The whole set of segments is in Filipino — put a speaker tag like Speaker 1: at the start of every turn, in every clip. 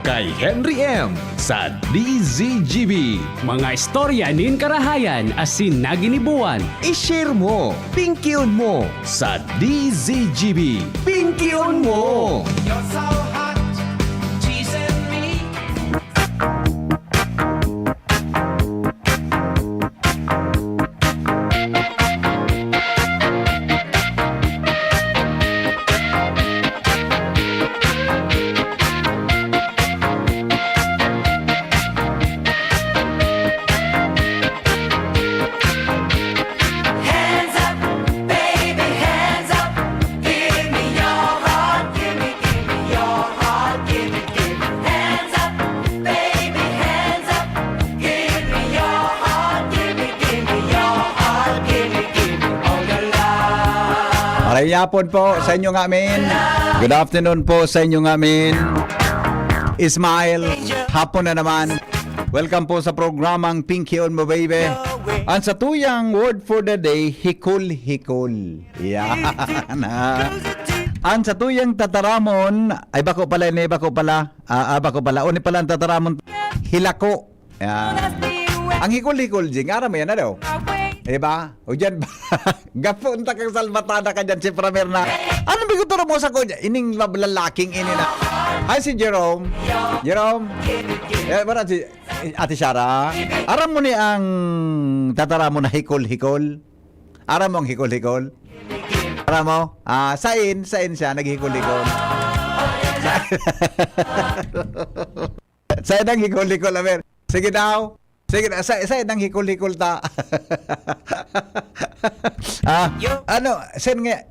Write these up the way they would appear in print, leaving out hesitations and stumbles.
Speaker 1: Kay Henry M. sa DZGB.
Speaker 2: Mga istorya nin karahayan asin naginibuan.
Speaker 1: I-share mo, pingkion mo sa DZGB. Pingkion mo!
Speaker 3: You're so hot, teasing me. Hands up, baby, hands up. Give me your heart, give me your heart, give me. Hands up, baby, hands up. Give me your heart, give me your heart, give me all your love.
Speaker 4: Maraming yapon po sa inyo ngamin. Good afternoon po sa inyo ngamin. Ismail, hapon na naman. Welcome po sa programang Pinky on Mo Baby. Ang sa tuyang word for the day, hikul-hikul. Yan. Ang sa tuyang tataramon, ay bako pala, bako pala. Uni pala ang tataramon, hilako. Yan. Ang hikul-hikul, jing, aram yan na daw. Diba? O dyan ba? Gapunta kang salbatada ka dyan si Pramer na. Ano biguturo mo sa ko dyan? Ining lalaking ini na. Hi si Jerome. Jerome. Bara si Ate Shara. Aram mo ni ang tatara mo na hikol-hikol. Aram mo ang hikol-hikol. Aram mo? Sain siya naghikol-hikol. Sain ang hikol-hikol, Amer. Sige daw. Sige na, sa nang hikul-hikul ta. Ano, sen nga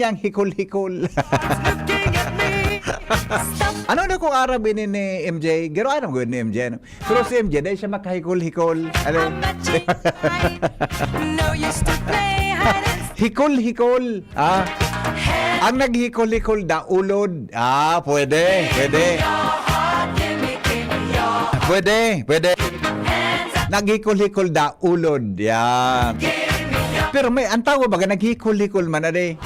Speaker 4: ang hikul-hikul. Ano na kung arabin ni MJ? Garo ano gawin ni MJ? Pero si MJ, dahil siya makahikul-hikul. Ano? Hikul-hikul. Ang naghikul-hikul da ulod. Pwede. Pwede. Naghikul-hikul da ulod. Yan. Pero may ang tawag baga naghikul-hikul man na de.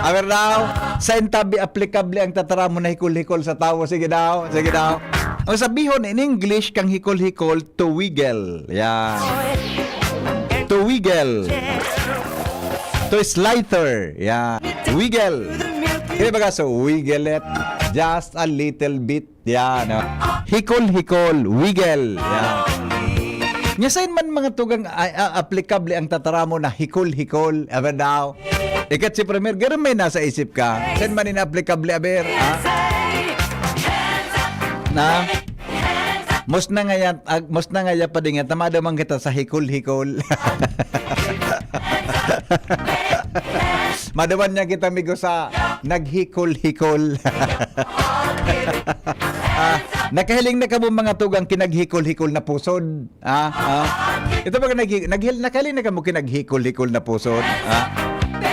Speaker 4: Amer daw, sa intabi applicable ang tatara mo na hikul-hikul sa tawo. Sige daw. Ang sabihon in English kang hikul-hikul, to wiggle. Yan. To wiggle. To slither. Yan. Wiggle. Kaya baga so wiggle it. Just a little bit. Yan. Hikol-hikol. Wiggle. Yan. Nyasain man mga tugang applicable ang tataramo na hikol-hikol. Aber daw. Ikat si Premier, gano'n may nasa isip ka. Saan man in-applicable, aber? Na? Most na nga pa din nga. Tamada man kita sa hikol-hikol. Madaman niya kita migo sa naghikol-hikol. Nakahiling na ka mo mga tugang kinaghikol-hikol na pusod. Ito ba nakahiling na ka mo kinaghikol-hikol na pusod?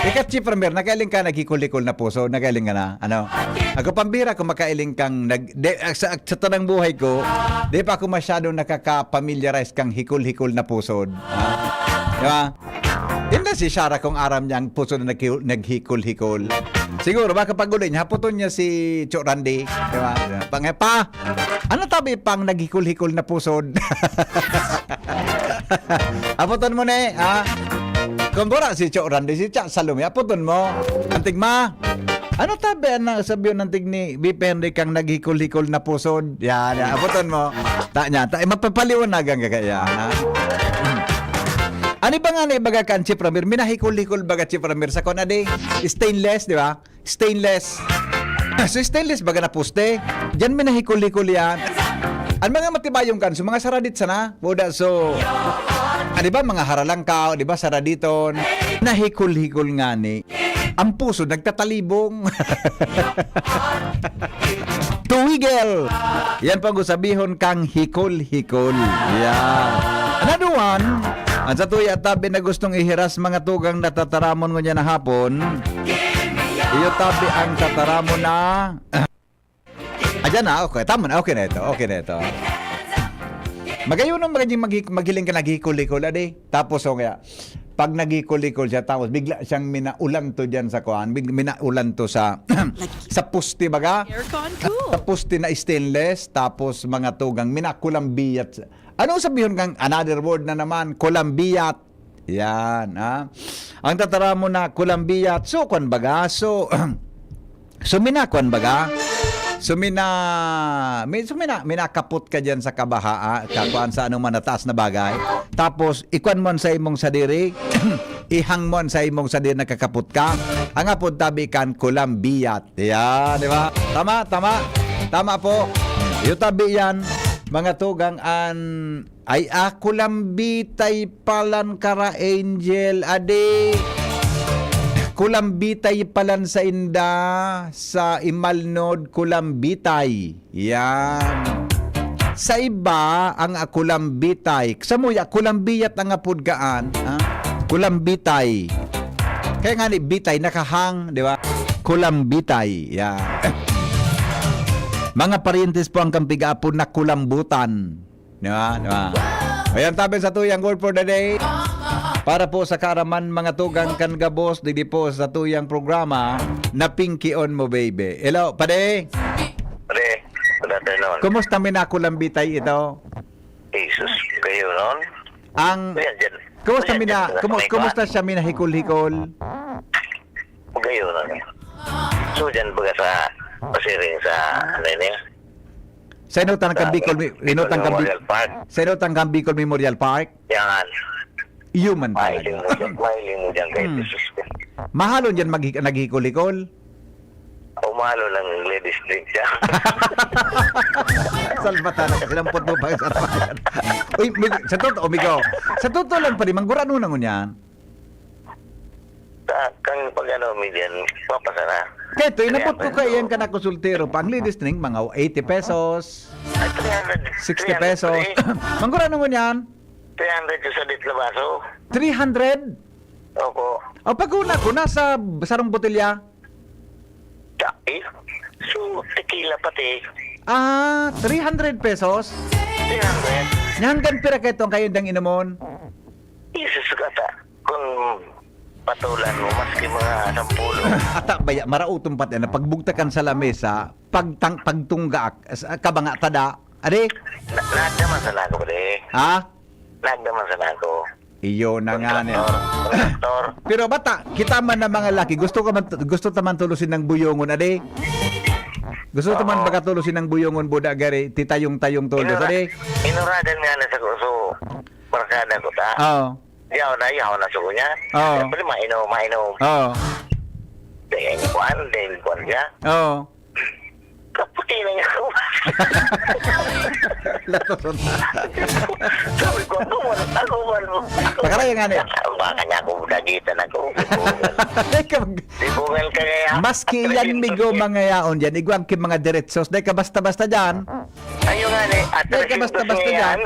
Speaker 4: Ikat si Premier, nakahiling ka naghikol-hikol na pusod? Nakahiling ka na? Ano? Ako pambira kung makailing kang sa tanang buhay ko, di pa ako masyadong nakaka-familiarize kang hikol-hikol na pusod. Diba? Yun na si Shara kung aram niyang puso na naghikol-hikol. Siguro baka paguloy niya, haputon niya si Chok Randy. Diba? Pa, ano tabi pang naghikol-hikol na pusod? Haputon mo na kung bura si Chok Randy, si Chak Salome, haputon mo. Antig ma, ano tabi ang sabiyon nantig ni BP Henry kang naghikol-hikol na pusod? Yan, haputon mo. Mapapaliwanagan ka kaya. Ano ba nga na ibaga kan si Pramir? Minahikol-hikol baga si Pramir sa kon ade? Stainless, di ba? Stainless. So stainless baga na puste. Diyan minahikol-hikol yan. Ang mga matibayong kan, so mga saradit sana. Buda, so, di ba mga haralang kao, di ba saraditon? Nahikol-hikol nga ni. Ang puso nagtatalibong. Tuwigel. Yan pang usabihon kang hikol-hikol. Yan. Another one. Ang sa tuya tabi na gustong ihiras mga tugang natataramon mo niya na hapon. Iyo tabi ang tataramon na... Ayan na, okay. Tama na, okay na ito. Magayon nung maghiling ka naghikol-likol, ade. Tapos, so kaya, pag naghikol-likol siya, tapos bigla siyang minaulan to dyan sa kuhan, minaulan to sa, sa pusti baga.
Speaker 5: Aircon cool.
Speaker 4: Sa pusti na stainless, tapos mga tugang, minakulambiyat. Ano sabihin kang, another word na naman, kulambiyat. Yan, ha? Ang tatara mo na kulambiyat, so, kuhan baga, so, so, minakuhan baga, so, minakapot ka dyan sa kabaha, kakuan sa anong manataas na bagay. Tapos, ikuan mo sa imong sadiri, ihang mo sa imong sadiri na kakapot ka. Ang apod tabi kan kulambiyat. Yan, di ba? Tama po. Yung tabi yan, mga tugang ay kulambitay palan kara angel, ade. Kulambitay palan sa inda sa imalnod kulambitay. Yan. Sa iba ang kulambitay. Sa muya kulambiyat ang apudgaan, ha? Kulambitay. Kaya nga ni bitay nakahang, di ba? Kulambitay. Yan. Mga parientes po ang kampigapon na kulambutan. Di ba? Di ba? Ayan tabi sa tuyang word for the day. Para po sa karaman mga tugang kan gabos, di po sa tuyang programa na Pinky on mo baby. Hello, pade.
Speaker 6: Pre, good afternoon.
Speaker 4: Kumusta minakulambitay ito?
Speaker 6: Jesus, kayo noon?
Speaker 4: Ang
Speaker 6: Kuya, dyan.
Speaker 4: kumusta
Speaker 6: Kuya,
Speaker 4: mina
Speaker 6: dyan, sa may
Speaker 4: kumusta siya minahikol-hikol?
Speaker 6: kuwan. Kayo noon. So, dyan baga sa pasiring sa ano niya?
Speaker 4: Sa inutang kang Bicol, inutang kang
Speaker 6: Memorial Park.
Speaker 4: Sa inutang kang Bicol Memorial Park?
Speaker 6: Yan.
Speaker 4: Human
Speaker 6: Mahiling mo dyan.
Speaker 4: talaga.
Speaker 6: Mahiling mo dyan kay Jesus.
Speaker 4: Mahalon dyan naghikol-hikol?
Speaker 6: Umalo ng ladies drink siya.
Speaker 4: Salbatan na kasi lampot mo pa sa arapan. Uy, sa totoo, Migo. Sa totoo lang pa rin, manggurano na ngunyan.
Speaker 6: Kang pag ano, median, papasa na.
Speaker 4: Kaya ito, inapot ko kayo yan ka na konsultero. Pang ladies drink, mga 80 pesos,
Speaker 6: Ay, 300.
Speaker 4: 60 pesos. Manggurano ngunyan?
Speaker 6: 300 yung sa dit na baso.
Speaker 4: 300?
Speaker 6: Opo.
Speaker 4: O pag-una ko, nasa sarong botelya?
Speaker 6: Eh, so, tequila pati.
Speaker 4: 300 pesos?
Speaker 6: 300.
Speaker 4: Nanggan pira kayo itong kayo dang inumon?
Speaker 6: Jesus kata, kung patulan mo, maski mga 10.
Speaker 4: Ata baya, marautong pati na pagbugtakan sa lamesa, pagtunggak, kabanga tada, ade?
Speaker 6: Nagdaman sa nako ko
Speaker 4: Ha?
Speaker 6: Nagdaman sa nako.
Speaker 4: Iyo na nga niya.
Speaker 6: Kontraktor.
Speaker 4: Pero bata, kita man na mga laki, gusto taman tulusin ng buyongon, ade? Gusto taman baka tulusin ng buyongon, buda gari, titayong-tayong tulos, ade?
Speaker 6: Inuradan nga na sa kuso. Barkada ko ta.
Speaker 4: Oo.
Speaker 6: Yaw na sa kunya.
Speaker 4: Oo.
Speaker 6: Siyempre, mainom.
Speaker 4: Oo.
Speaker 6: Dahil kuwan siya.
Speaker 4: Oo.
Speaker 6: Kaputi na niya ako.
Speaker 4: Latoson na.
Speaker 6: Sabi ko, ako man.
Speaker 4: Pakaraya nga niya.
Speaker 6: Baka niya ako dagitan ako. Sibungal ka kaya.
Speaker 4: Maski yan migo mga yaon dyan, iguang kim mga diretsos, dahil ka basta-basta dyan.
Speaker 6: Ayun nga ni.
Speaker 4: Dahil ka basta-basta dyan.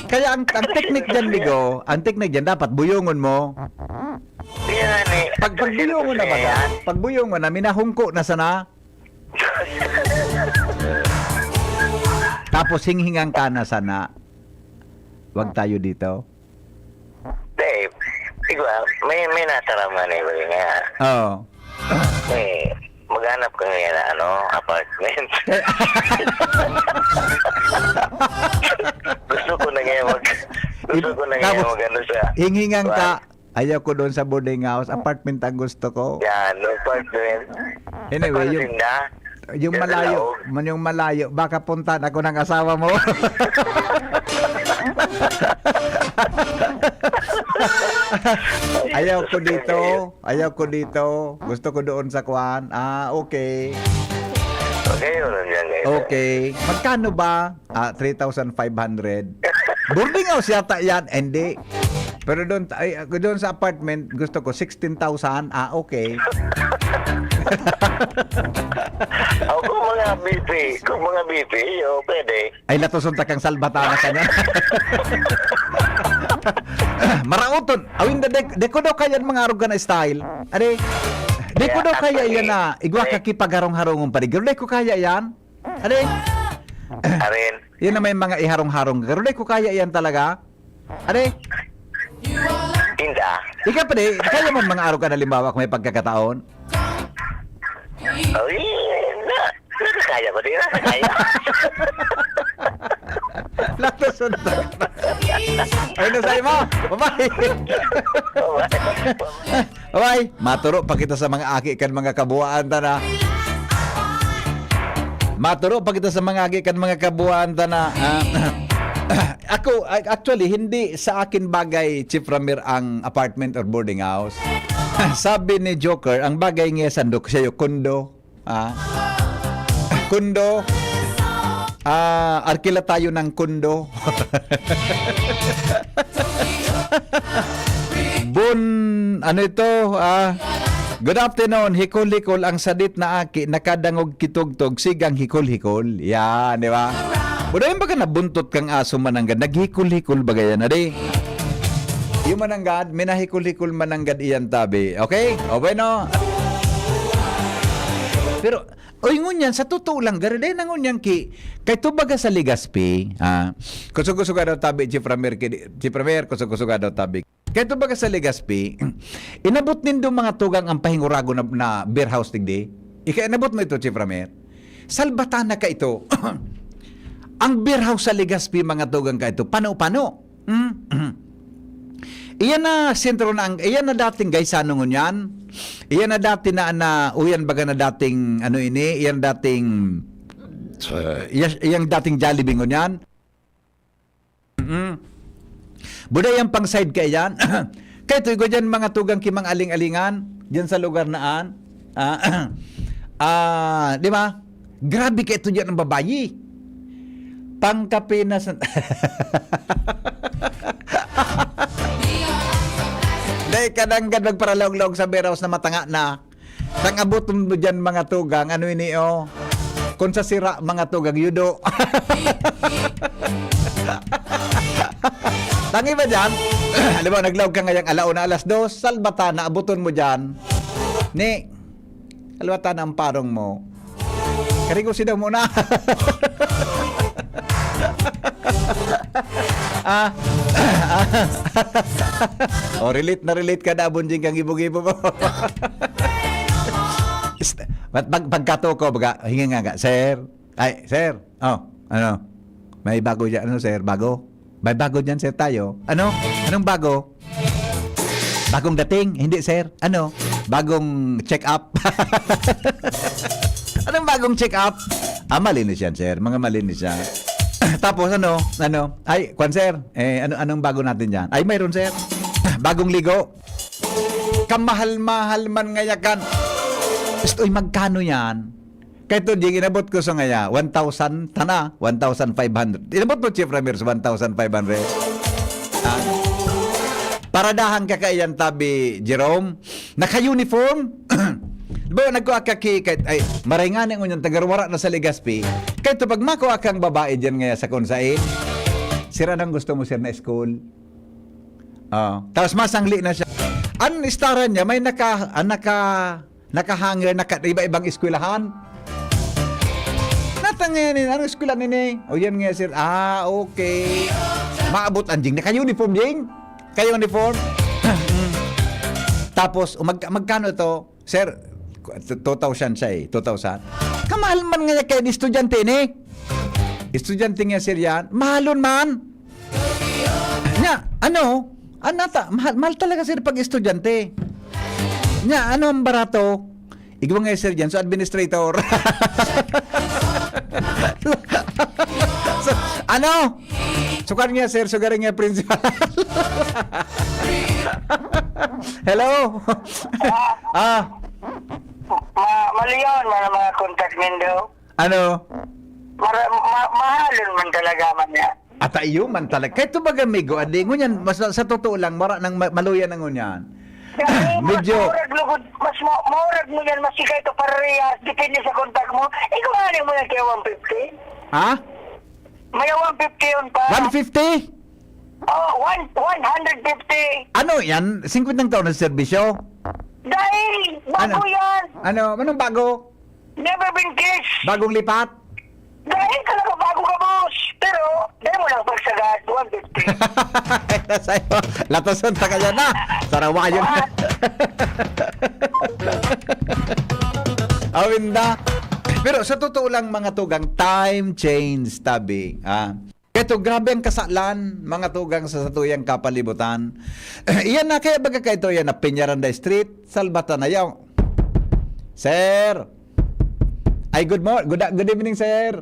Speaker 4: Kaya ang technique dyan, migo, ang technique dyan, dapat buyungon mo.
Speaker 6: Ayun nga ni.
Speaker 4: Pagbuyungon na ba ka? Pagbuyungon na, minahungko na sana. Tapos hinghingang ka na sana. Huwag tayo dito.
Speaker 6: Dave, igual, may nataraman eh, bali nga.
Speaker 4: Oo.
Speaker 6: May, maghanap ka ngayon na, apartment. Gusto ko na ngayon
Speaker 4: Tapos,
Speaker 6: ano sa...
Speaker 4: hinghingang ka. Ayaw ko doon sa boarding house. Apartment ang gusto ko.
Speaker 6: Yan, apartment.
Speaker 4: Anyway,
Speaker 6: Yung
Speaker 4: yung malayo, baka punta ako ng asawa mo. Ayaw ko dito. Gusto ko doon sa kwan. Okay.
Speaker 6: Okay, yun yan.
Speaker 4: Okay. Magkano ba? 3,500. Boarding house yata yan. Hindi. Pero doon sa apartment, gusto ko 16,000. Okay.
Speaker 6: Kung mga BP, pwede.
Speaker 4: Ay, latusunta kang salbatana ka niya. Marauton. Awin da, de ko daw kaya mga aruga na style. Are, de ko daw kaya yan na. Igwa ka kipagarong-harongong paligro. De ko kaya yan. Are,
Speaker 6: Arin,
Speaker 4: Yan na may mga iharong-harong. Pero di ko kaya yan talaga. Ade,
Speaker 6: Hindi ah.
Speaker 4: ikaw pa di, kaya mo mga araw ka na limbawa kung may pagkakataon?
Speaker 6: Oh, nakakaya ko din. Nakakaya.
Speaker 4: Laktason na. Ayun na sa'yo mo. Bye-bye. Bye-bye. Maturo pa kita sa mga aki kan mga kabuuan na. Maturo pa kita sa mga aki kan mga kabuuan na. Ako, actually, hindi sa akin bagay, Chief Ramir, ang apartment or boarding house. Sabi ni Joker, ang bagay niya sandok siya yung kondo. Kondo. Arkila tayo ng kondo. Ano ito? Good afternoon. Hikol-hikol ang sadit na aki, nakadangog kitugtog, sigang hikol-hikol. Yan, di ba? Budayin ba ka nabuntot kang aso mananggad? Naghikol-hikol ba gaya na di? Yung mananggad, minahikol-hikol mananggad iyan tabi. Okay? O bueno. Pero, oy ngunyan, sa totoo lang, gariday na ngunyan ki, kay tubaga sa Ligaspi, kusugo ka daw tabi, Chief Ramir, kusugo ka daw tabi. Kay tubaga sa Ligaspi, inabot nindo mga tugang ang pahingurago na beer house tigdi. Inabot mo ito, Chief Ramir. Salbatana ka ito. Ang beer house sa Ligaspi, mga tugang ka ito, pano-pano. Iyan na sentro na, iyan na dating gaysano ngunyan. Iyan na dati na uyan baga na dating, ano ini, iyan dating, iyan dating Jollibee ngunyan. Budayang pang side ka yan. Kaya ito, dyan mga tugang kimang aling-alingan, dyan sa lugar naan. Di ba? Grabe ka ito dyan ang babayi. Pangkape na sa... Dahil kadang-kadang magparalog-log sa beerhouse na matanga na. Tangabot mo dyan mga tugang, ano ini o? Kung sa sira mga tugang, yudo. Tangi ba dyan? Alam mo, naglaog ka ngayang alauna, alas 2, salbata na, abuton mo dyan. Ni, salbata na ang parong mo. Karigo sidaw muna. Relate na relate ka na, bunjing kang ibo-ibo mo. Pagkato ko, baga, hinga nga, sir. Ay, sir. Oh, ano? May bago dyan. Ano, sir? Bago? May bago dyan, sir, tayo. Ano? Anong bago? Bagong dating? Hindi, sir. Ano? Bagong check-up? Anong bagong check-up? Malinis yan, sir. Mga malinis yan. Tapos ano? Ay, kwan sir, anong bago natin dyan? Ay, mayroon sir. Bagong ligo. Kamahal-mahal man ngayakan. Gusto'y magkano yan? Kaya ito, di inabot ko sa ngaya, 1,000, tana, 1,500. Inabot mo, Chief Ramir, 1,500. Paradahan ka kayan tabi, Jerome. Naka-uniform. Diba, nagkuakaki, ay, maray nga nang unyang tagarwara na sa Ligaspi. Kaya ito, pag makuha kang babae dyan ngayon sa konsain, sira nang gusto mo sir na school. Tapos masangli na siya. Ang istaran niya, may nakahanger, iba-ibang eskwelahan. Natangayanin, anong eskwela nini? O yan nga sir, okay. Maabot anjing, naka-uniform jing. Ka-uniform. Tapos, magkano ito? Sir, 2,000 siya 2,000. Kamahal man nga kaya di estudyante ni. Estudyante nga sir yan. Mahalon man. Nya, ano? Anata, mahal talaga sir pag estudyante. Nya, ano ang barato? Igwa nga sir yan, so administrator. So, ano? Sukar nga sir, sugar nga principal. Hello?
Speaker 5: Mali yun, mga contact nindo.
Speaker 4: Ano?
Speaker 5: Mahalon man talaga man niya.
Speaker 4: At iyo man talaga. Kahit ito baga may go, adi, ngunyan, sa totoo lang, maluyan ng ngunyan. Medyo...
Speaker 5: Mas maurag mo yan, masikay ito parehas, depende sa contact mo. Ikaw nga mo yan kaya 150?
Speaker 4: Ha?
Speaker 5: May 150 yun pa.
Speaker 4: 150?
Speaker 5: Oh, 150.
Speaker 4: Ano yan? 50 taon na serbisyo?
Speaker 5: Dahil, bago yan.
Speaker 4: Anong bago?
Speaker 5: Never been kissed.
Speaker 4: Bagong lipat?
Speaker 5: Dahil talaga bago ka, boss. Pero Dahil mo lang pagsagad, 150.
Speaker 4: Sa'yo, latason ta kanya na. Sarawayo na. Awinda. Pero sa totoo lang mga tugang, time change tabi. Ito, grabe ang kasalan, mga tugang sa satuyang kapalibutan. Iyan na, kaya baga ka ito, yan na Peñaranda Street, Salbata na yaw. Sir! Ay, good evening, sir.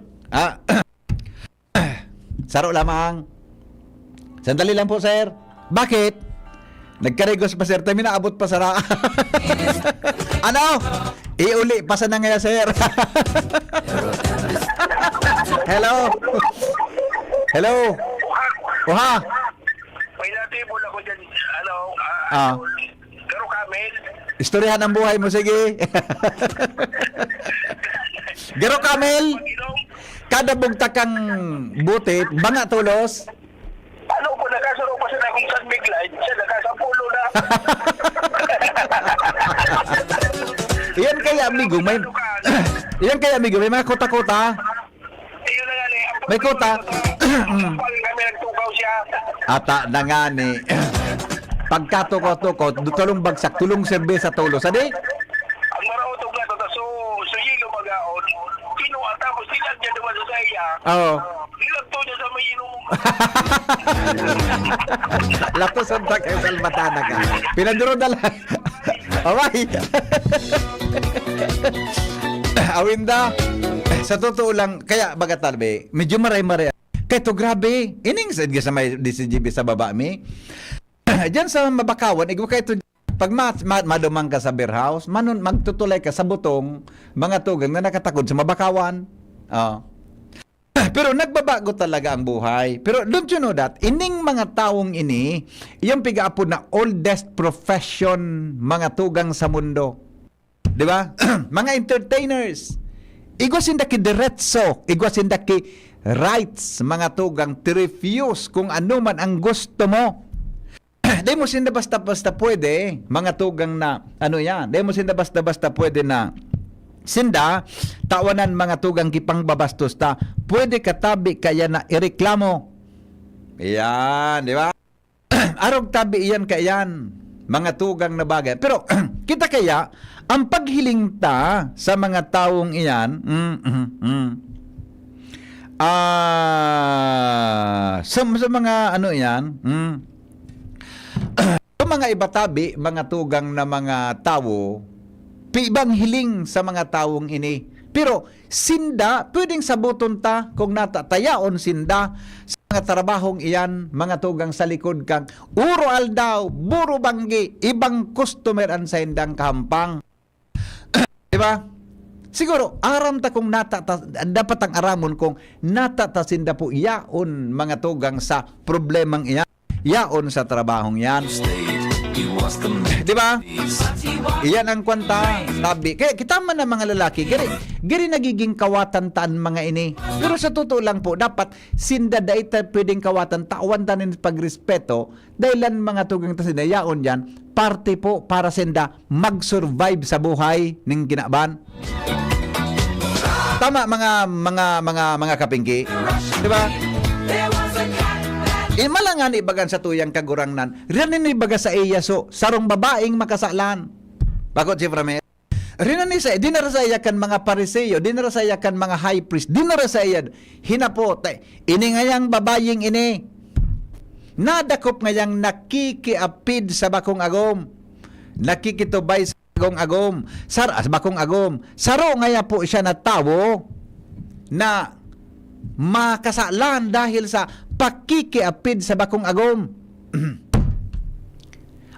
Speaker 4: Saro lamang. Sandali lang po, sir. Bakit? Nagkarigos pa, sir. Tayo minaabot pa, sara. Ano? Iuli, pasa na nga, sir. Hello? Hello? Oha?
Speaker 6: May natibol ako dyan, Garo Kamil.
Speaker 4: Istoryahan ang buhay mo, sige. Garo Kamel, kada bugta kang butit, banga tulos.
Speaker 6: Ano ko, nakasaro pa sa akong San Miguel, siya nakasampulo na.
Speaker 4: Iyan kaya, amigo, may... Iyan kaya, amigo, may mga kota-kota.
Speaker 6: Ayun na nga ni.
Speaker 4: May kota.
Speaker 6: Pag kami nagtukaw siya.
Speaker 4: Ata na nga ni... Pagkatuko-tuko, tulong bagsak, tulong serbe sa tulos. Adi?
Speaker 6: Ang marautog na ito, so yelo magaon. Kinuha tapos silag niya naman sa iya.
Speaker 4: Oo.
Speaker 6: Nilagto niya sa may inom.
Speaker 4: Latos ang takay salmatana ka. Pinaduro na lang. Away. Awinda. Sa totoo lang, kaya baga talbe, medyo maray-maray. Kaya to grabe. Ining sa sa may DCGB sa baba mi. Diyan sa Mabakawan, igwa kayo to. Pag madumang ka sa beer house, magtutulay ka sa butong mga tugang na nakatakod sa Mabakawan. Pero nagbabago talaga ang buhay. Pero don't you know that, ining mga taong ini, yung pigaapod na oldest profession mga tugang sa mundo. Di ba? Mga entertainers. Igwa sinda ki diretso, igwa sinda ki rights, mga tugang, to refuse kung ano man ang gusto mo. Di mo sinda basta-basta pwede, mga tugang na, ano yan, di mo sinda basta-basta pwede na, sinda, tawanan mga tugang kipang babastos ta, pwede katabi kaya na ireklamo. Yan, di ba? Arog tabi iyan kayan, mga tugang na bagay. Pero, kita kaya, ang paghiling ta sa mga taong iyan, sa mga ano yan, yung mga ibatabi, mga tugang na mga tao, ibang hiling sa mga taong ini. Pero sinda, pwedeng sabuton ta kung natatayaon sinda sa mga trabahong iyan, mga tugang sa likod kang uro aldaw, buro banggi, ibang customer ang sa indang kahampang. Diba? Siguro, aram ta kung dapat ang aramon kung natatasinda po iyaon mga tugang sa problemang iyan, yaon sa trabahong yan. Diba? Iyan ang kwanta. Tabi. Kaya kita man na mga lalaki, giri nagiging kawatan taan mga ini. Pero sa totoo lang po, dapat sinda daita pwedeng kawatan, tawan tanin pagrespeto, dahilan mga tugang ta sinda, yaon yan, parte po para sinda mag-survive sa buhay ng kinaban. Tama mga kapingki. Diba? Malangan ibagan sa tuyang kagurangnan. Riyan ibaga sa iya so sarong babaeng makasalan. Bakit si Framer? Riyan ni sa dinarasaya kan mga pariseyo, dinarasaya kan mga high priest, dinarasaya hinapot. Ini ngayang babayeng ini. Nadakop ngayang nakikiapid sa bakong agom. Nakikitubay sa bakong agom. Sa bakong agom. Saro ngaya po siya na tao na makasalan dahil sa pakikiapid sa bakong agom.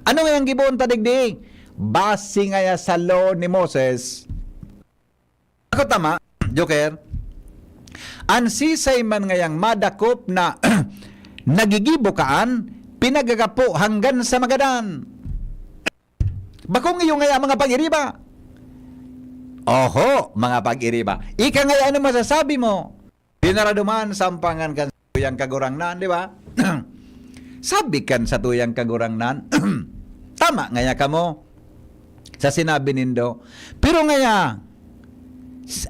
Speaker 4: Ano nga yung gibuon tadigdig? Basi nga sa law ni Moses. Ako tama, Joker? Ansisay man ngayang madakop na nagigibukaan, pinagagapo hanggan sa magadan. Bakong iyo ngaya mga pag-iriba? Oho, mga pag-iriba. Ika ngaya ano masasabi mo? Dinaraduman sampangan kan sa tuyang kagurangnan, di ba? Sabi kan sa tuyang kagurangnan, tama ngaya ka mo sa sinabi nindo. Pero ngaya,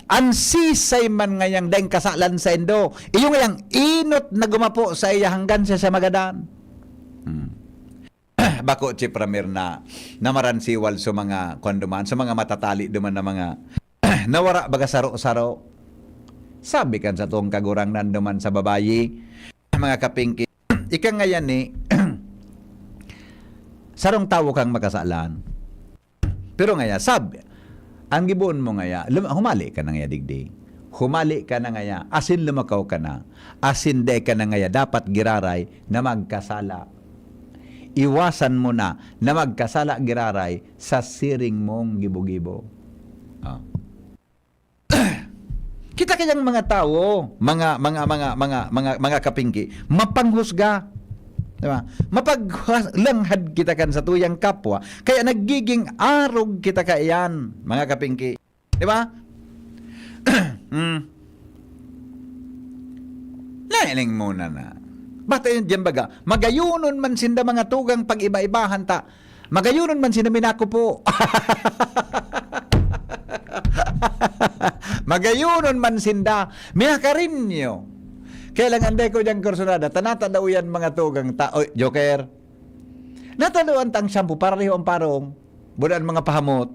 Speaker 4: ansisay man ngayang deng kasalan sa Indo. Iyo ngayang inot na gumapo sa iya hanggang siya sa Magadan. Bako Chief Ramir na namaransiwal sa mga konduman, sa mga matatali duman na mga nawara baga saro-saro. Sabi kan sa tuong kagurang nanduman sa babayi, mga kapingki, ika ngayon ni sarong tawo kang makasalan. Pero ngaya, sabi, ang gibuon mo ngaya, humali ka na ngaya digdi. Humali ka na ngaya, asin lumakaw ka na, asin de ka na ngaya, dapat giraray na magkasala. Iwasan mo na magkasala giraray sa siring mong gibo-gibo. Ah. Kita kayang mga tao, mga kapingki, mapanghusga. Diba? Mapaglanghad kita kan sa tuyang kapwa, kaya nagiging arog kita kayan, mga kapingki. Diba? Nailing muna na. Basta yun dyan baga, magayunon man sinda mga tugang pag-iba-ibahan ta. Magayunon man sinda minako po. Magayunon man sinda, minakarin nyo. Kaya lang anday ko diyang kursunada, tanata daw yan mga tugang Oy, Joker. Nataluan tang shampoo, para riho ang parong, budan mga pahamot.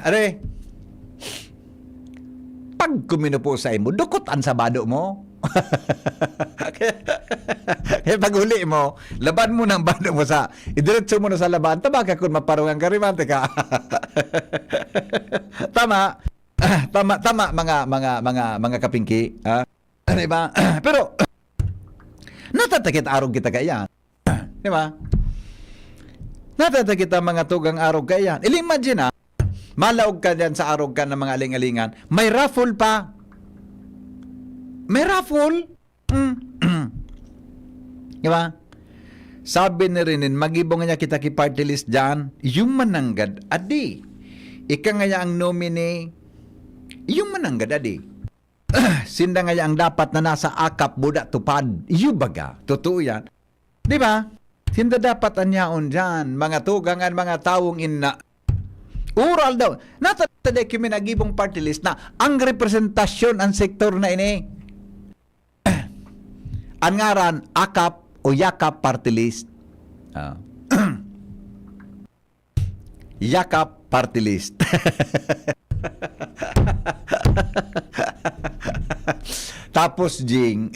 Speaker 4: Are, pag kumino po sa imo, dukot ang sabado mo. Kaya pag uli mo, laban mo ng bado mo sa, idiretso mo na sa laban, tabaka kung maparungan ka rin, ka. Tama mga kapingki, ha? Di ba? Pero natatakit arog kita kaya. Di ba? Natatakit ang mga tugang arog kaya. Imagine malaog ka dyan sa arog ka ng mga aling-alingan. May raffle pa. May raffle. Di ba? Sabi ni Rinin, magibong niya kita ki party list dyan. Yung mananggad, adi. Ika nga ang nominee. Yung mananggad, adi. Sinda nga ang dapat na nasa akap buda tupad. Iyo baga. Totoo yan. Di ba? Sinda dapat anyaon dyan. Mga tugangan, mga tawong ina. Ural daw. Natataday kami nagibong party list na ang representasyon ang sektor na ini. Ang ngaran, akap o yakap party list. Yakap party list. Tapos, Jing,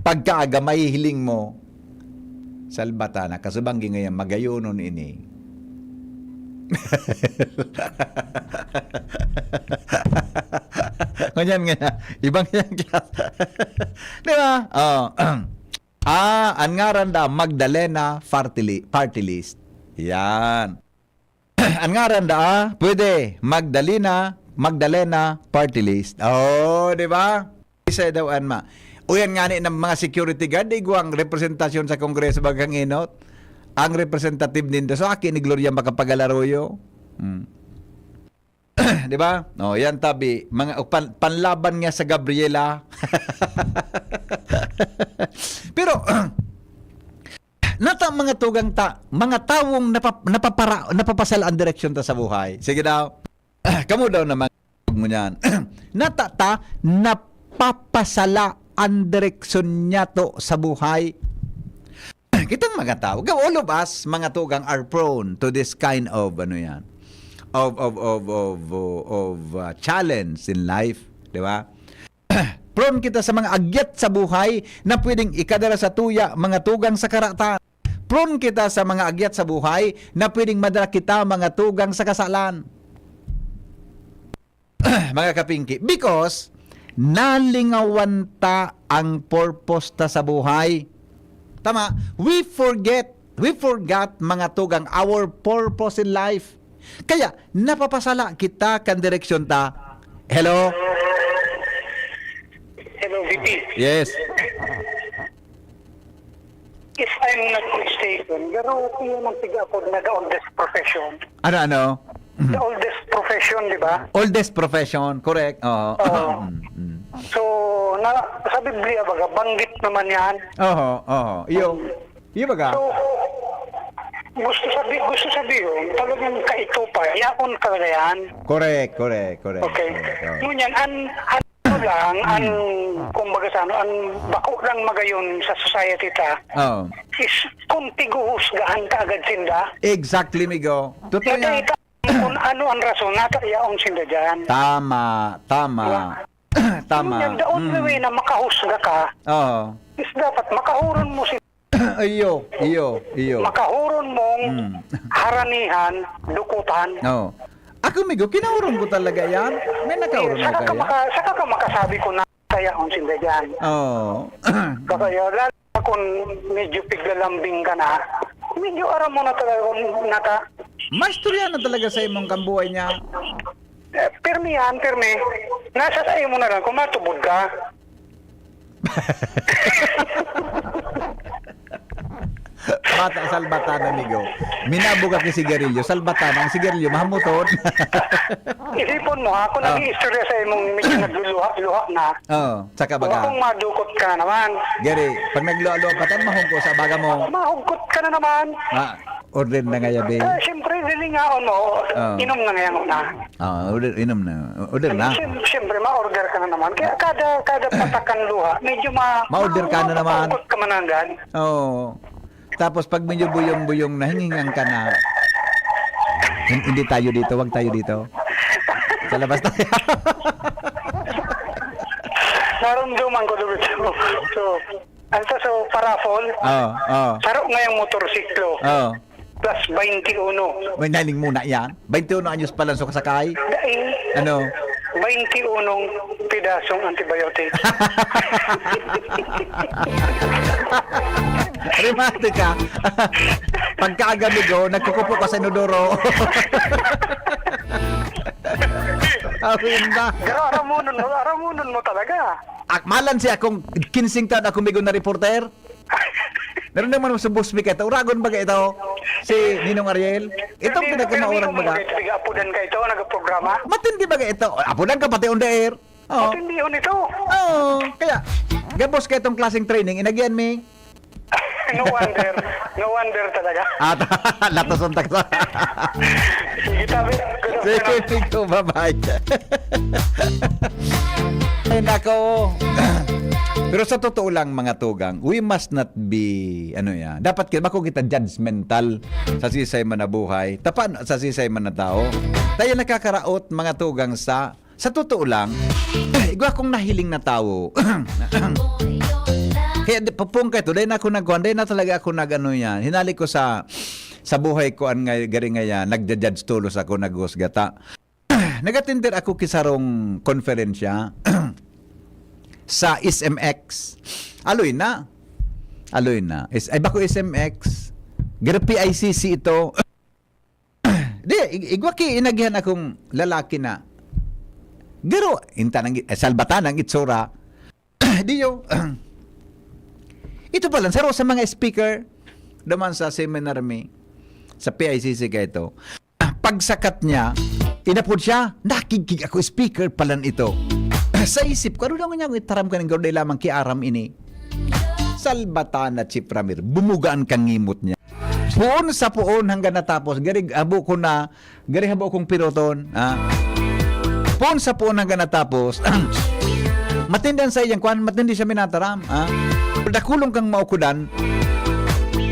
Speaker 4: pagkaaga may hiling mo, salbatana, kasubanggi ngayon, magayunon ini. Ganyan nga, ibang yan klas. Di ba? Ang ngaran da, Magdalena party list. Yan. Ang ngaran da, pwede, Magdalena party list. Oh, di ba? Isa daw anma. Uyan nga ni ng mga security guard, di ang representasyon sa Kongreso bagang inot. Ang representative nindo sa akin ni Gloria Macapagal-Arroyo. Di ba? No, yan tabi, mga panlaban nga sa Gabriela. Pero nata mga tugang mga tawong napapasala ang direksyon ta sa buhay. Sige daw. Kamu daw naman mo niyan. Nata napapasala ang direksyon niya to sa buhay. Kitang mga tao, all of us, mga tugang, are prone to this kind of challenge in life, di ba? Prone kita sa mga agyat sa buhay na pwedeng ikadara sa tuya, mga tugang sa karatan. Prone kita sa mga agyat sa buhay na pwedeng madala kita, mga tugang sa kasalan. Mga kapingki, because nalingawan ta ang purpose ta sa buhay. Tama, we forgot mga tugang our purpose in life. Kaya napapasala kita kan direksyon ta. Hello?
Speaker 5: Hello, VP.
Speaker 4: Yes.
Speaker 5: If I'm not mistaken, pero yun ang tiga ako nag-oldest profession.
Speaker 4: Ano?
Speaker 5: The oldest profession, di ba?
Speaker 4: Oldest profession, correct. Oo.
Speaker 5: So, sa Biblia baga, banggit naman yan.
Speaker 4: Oo. Iyo baga.
Speaker 5: So,
Speaker 7: gusto sabihin, talagang kaito pa, yakon ka na yan.
Speaker 4: Correct.
Speaker 7: Okay.
Speaker 4: Oh.
Speaker 7: Ngunyan, ano lang, kumbaga sa ano, ang bako lang magayon sa society ta,
Speaker 4: Oh.
Speaker 7: is kung tiguhusgahan ka agad sinda,
Speaker 4: Exactly, Migo. Totoo yan.
Speaker 7: natay kung ano ang rason, natayaon sinda dyan.
Speaker 4: Tama.
Speaker 7: Ngunyan, the only way na makahusga ka,
Speaker 4: Oo.
Speaker 7: is dapat makahuron mo
Speaker 4: Iyo.
Speaker 7: makahuron mong haranihan, dukutan.
Speaker 4: Oo. Ako, Migo, kinauron ko talaga yan. May nakauron mo kaya?
Speaker 7: Saka ka makasabi ko na tayaon sinda dyan.
Speaker 4: Oo.
Speaker 7: Kaya lalo na kung medyo piglalambing ka na, medyo aram mo na talaga kung nata.
Speaker 4: Maistorya na talaga sa imong kambuhay niya.
Speaker 7: Pirmi yan, pirmi. Nasa sa iyo mo na lang kung matubod ka.
Speaker 4: Bata, salbatana, Migo. Minabuga ki sigarilyo. Salbatana, ang sigarilyo, mahamuton.
Speaker 7: Isipon mo ha, kung nag-iistorya sa imong medyo nagluluha-luha na,
Speaker 4: Oo. Tsaka
Speaker 7: kung
Speaker 4: baga.
Speaker 7: akong madukot ka na naman,
Speaker 4: Gary, pag nagluwa-luwa pa tayo, mahungko sa baga mo.
Speaker 7: mahugot ka na naman.
Speaker 4: Order na nga yabi.
Speaker 7: Siyempre, lilingaon mo, inom na ngayon na.
Speaker 4: Inom na. Order na.
Speaker 7: Siyempre, ma-order ka na naman. Kaya kada patakan luha, medyo
Speaker 4: Ma-order ka na naman.
Speaker 7: mahugot ka mananggan.
Speaker 4: Oo. Tapos pag medyo buyong-buyong na, hingingan ka na. Hindi tayo dito, wag tayo dito. Sa labas tayo.
Speaker 7: Naramdaman ko doon. So, parafol.
Speaker 4: Oo.
Speaker 7: Saro ngayong motorsiklo.
Speaker 4: Oo.
Speaker 7: Plus 21.
Speaker 4: May naling muna yan. 21 anyos pa lang so kasakay.
Speaker 7: Daing
Speaker 4: Ano?
Speaker 7: 21 pidasong antibiotic.
Speaker 4: Remate ka. Pagkaagabi ko, nagkukupo ka sa inodoro. Awin ba?
Speaker 7: Pero aramunon mo talaga.
Speaker 4: Akmalan siya akong 15 taon akong bigon na reporter. Meron naman sa Busby ka ito. Uragon ba ka ito? Si Ninong Ariel? Itong pinagkamaurang ba ka?
Speaker 7: Apudan ka ito, nagprograma.
Speaker 4: Matindi ba ka ito? Apunan ka pati on the air. Oo.
Speaker 7: Matindi yun ito.
Speaker 4: Oo. Kaya, gabos ka itong klaseng training. Inagyan mi.
Speaker 7: No wonder talaga.
Speaker 4: At latason taksa.
Speaker 7: Sige, tabi.
Speaker 4: Sige, ko, bye-bye. Ay, nako. Pero sa totoo lang, mga tugang, we must not be, dapat bako kita judgmental sa sisay man na buhay, tapan sa sisay man na tao. Tayo nakakaraot, mga tugang, sa totoo lang, igwa kong nahiling na tao. Kaya papung ka ito, dahil na ako nagkuhan, dahil na talaga ako yan. Hinali ko sa buhay ko, gari nga nagja-judge tulos ako, naghusgata. Nagatindir ako kisarong konferensya sa SMX. Aloy na. Ay bako SMX. Garo PICC ito. Igwa ki inagihan akong lalaki na. Garo salbatan ang itsura. Diyo. Ito pala saro sa mga speaker naman sa seminar mi sa PICC ka ito. Pagsakat niya, inapod siya, nakikig ako speaker palan ito. Sa isip ko, ano lang niya, itaram ka ng gawin lamang kiaram ini. Salbatan na Chip Ramir, bumugaan kang ngimot niya. Puon sa puon hanggang natapos, gari habo kong piroton. Puon sa puon hanggang natapos, matindan sa iyang kwan, matindi siya minataram. Dakulong kang maukudan,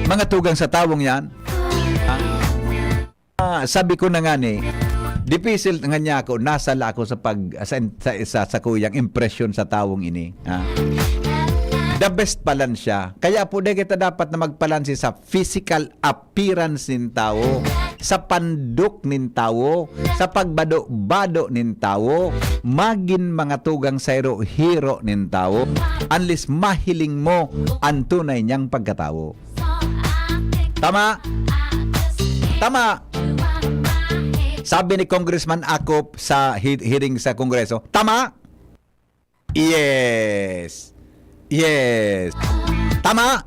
Speaker 4: mga tugang sa tawong yan. Sabi ko na nga ni, dipisil nga niya ako, nasala ako sa kuyang impression sa tawong ini. The best palan siya. Kaya po kita dapat na magpalansi sa physical appearance nin tao, sa panduk nin tao, sa pagbado-bado nin tao, magin mga tugang sayro hero nin tao, unless mahiling mo ang tunay niyang pagkatao. Tama? Sabi ni Congressman Acop sa hearing sa Kongreso, tama? Yes. Tama?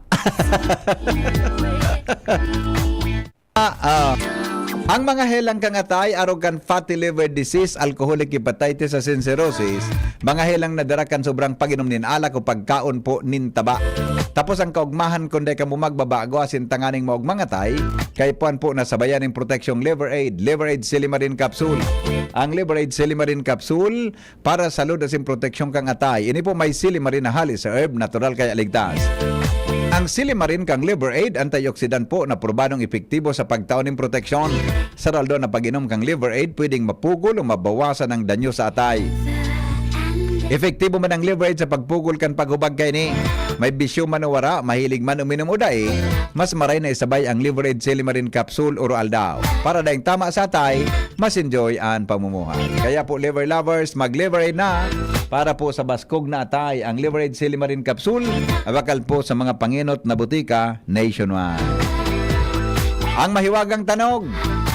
Speaker 4: Ang mga helang kangatay, arrogant fatty liver disease, alcoholic hepatitis sa cirrhosis, mga helang nadarakan sobrang pag-inom nin alak o pagkaon po nin taba. Tapos ang kaugmahan kundi ka mo magbabago asin tanganing maugmang atay, kay puan po nasabayan ng proteksyong Liver Aid Silimarin Capsule. Ang Liver Aid Silimarin Capsule para salud asin proteksyon kang atay. Ini po may silimarin na halis sa herb, natural kaya ligtas. Ang silimarin kang Liver Aid, antioxidant po na probadong epektibo sa pagtaon ng proteksyon. Sa raldo na pag-inom kang Liver Aid, pwedeng mapugol o mabawasan ang danyo sa atay. Efektibo man ang Liver Aid sa pagpugol kan paghubag kay ni. May bisyo man o wara, mahilig man uminom o dae, mas maray na isabay ang Liver Aid Silimarin Capsule o Roal daw. Para dahing tama sa atay, mas enjoy ang pamumuhay. Kaya po liver lovers, mag-Liver Aid na para po sa baskog na atay. Ang Liver Aid Silimarin Capsule, abakal po sa mga panginot na butika nationwide. Ang mahiwagang tanog,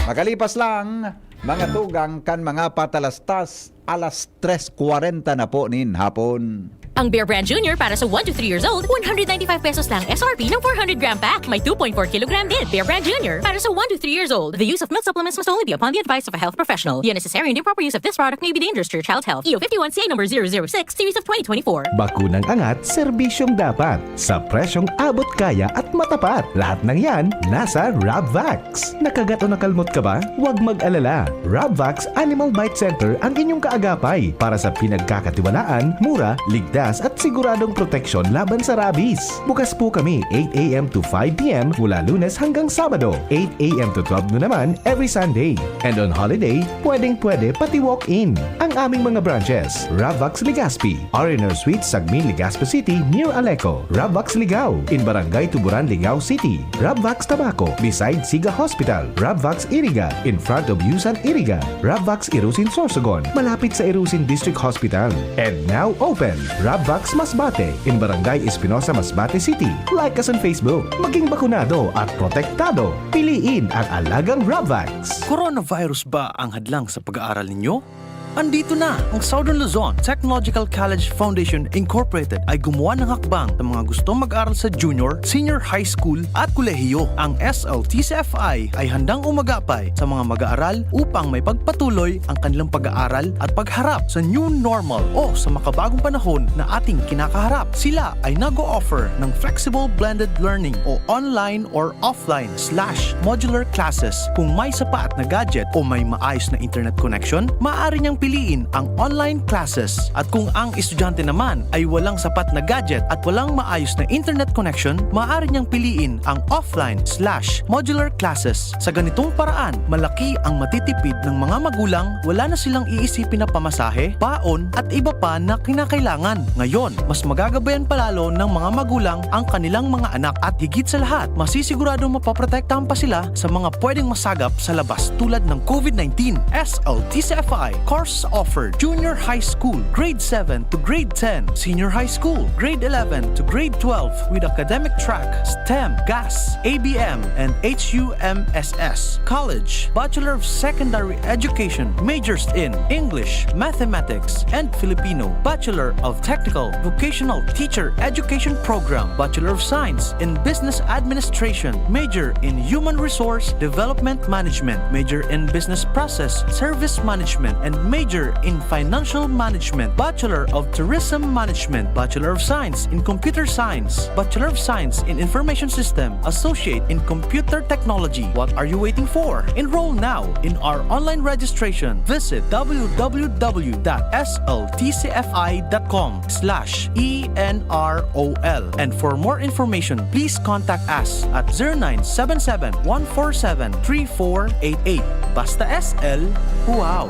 Speaker 4: makalipas lang, mga tugang kan mga patalastas, alas 3:40 na po nin hapon.
Speaker 8: Ang Bear Brand Junior para sa 1 to 3 years old, 195 pesos lang SRP ng 400 gram pack. May 2.4 kilogram din. Bear Brand Junior para sa 1 to 3 years old. The use of milk supplements must only be upon the advice of a health professional. The unnecessary and improper use of this product may be dangerous to your child's health. EO 51CA number 006, series of 2024.
Speaker 9: Bakunang angat, serbisyong dapat. Sa presyong abot kaya at matapat. Lahat ng yan, nasa Rabvax. Nakagat o nakalmot ka ba? Huwag mag-alala. Rabvax Animal Bite Center ang inyong kaagapay para sa pinagkakatiwalaan, mura, ligtas at siguradong proteksyon laban sa rabies. Bukas po kami 8 a.m. to 5 p.m. mula Lunes hanggang Sabado, 8 a.m. to 12 noon naman every Sunday. And on holiday, pwedeng-pwede pati walk-in. Ang aming mga branches, Rabvax Legazpi, R&R Suites, Sagmin, Legazpi City, near Aleco. Rabvax Ligao, in Barangay Tuburan, Ligao City. Rabvax Tabaco, beside Siga Hospital. Rabvax Iriga, in front of Yusan Iriga. Rabvax Irusin Sorsogon, malapit sa Irusin District Hospital. And now open, Rabvax Masbate, in Barangay Espinosa, Masbate City. Like us on Facebook. Maging bakunado at protektado. Piliin ang alagang Rabvax.
Speaker 10: Coronavirus ba ang hadlang sa pag-aaral ninyo? Andito na ang Southern Luzon Technological College Foundation Incorporated ay gumawa ng hakbang sa mga gustong mag-aral sa junior, senior high school at kolehiyo. Ang SLTCFI ay handang umagapay sa mga mag-aaral upang may pagpatuloy ang kanilang pag-aaral at pagharap sa new normal o sa makabagong panahon na ating kinakaharap. Sila ay nag-o-offer ng flexible blended learning o online or offline / modular classes. Kung may sapat na gadget o may maayos na internet connection, maaari niyang piliin ang online classes. At kung ang estudyante naman ay walang sapat na gadget at walang maayos na internet connection, maaari niyang piliin ang offline / modular classes. Sa ganitong paraan, malaki ang matitipid ng mga magulang, wala na silang iisipin na pamasahe, baon at iba pa na kinakailangan. Ngayon, mas magagabayan palalo ng mga magulang ang kanilang mga anak at higit sa lahat, masisiguradong mapaprotektahan pa sila sa mga pwedeng masagap sa labas tulad ng COVID-19. SLTCFI course offered junior high school, grade 7 to grade 10, senior high school, grade 11 to grade 12 with academic track, STEM, GAS, ABM, and HUMSS. College, Bachelor of Secondary Education, majors in English, Mathematics, and Filipino. Bachelor of Technical Vocational Teacher Education Program, Bachelor of Science in Business Administration, major in Human Resource Development Management, major in Business Process Service Management, and major in Financial Management, Bachelor of Tourism Management, Bachelor of Science in Computer Science, Bachelor of Science in Information System, Associate in Computer Technology. What are you waiting for? Enroll now in our online registration. Visit www.sltcfi.com/ENROL. And for more information, please contact us at 0977-147-3488. Basta SL, wow!